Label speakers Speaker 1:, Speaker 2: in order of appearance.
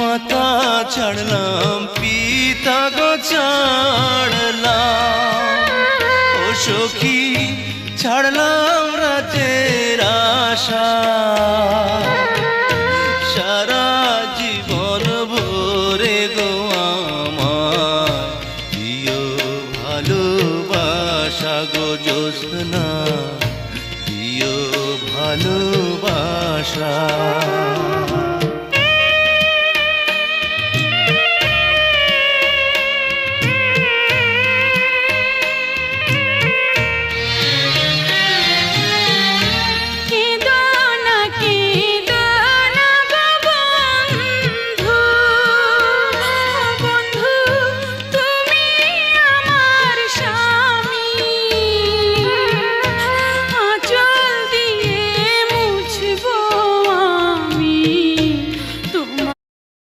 Speaker 1: মাতা ছাড়লাম পিতা গো ছাড়লাম, ও সখী ছাড়লাম রাতের আশা। সারা জীবন ভরে গো আমার দিও ভালোবাসা গো জ্যোৎস্না, দিও ভালোবাসা।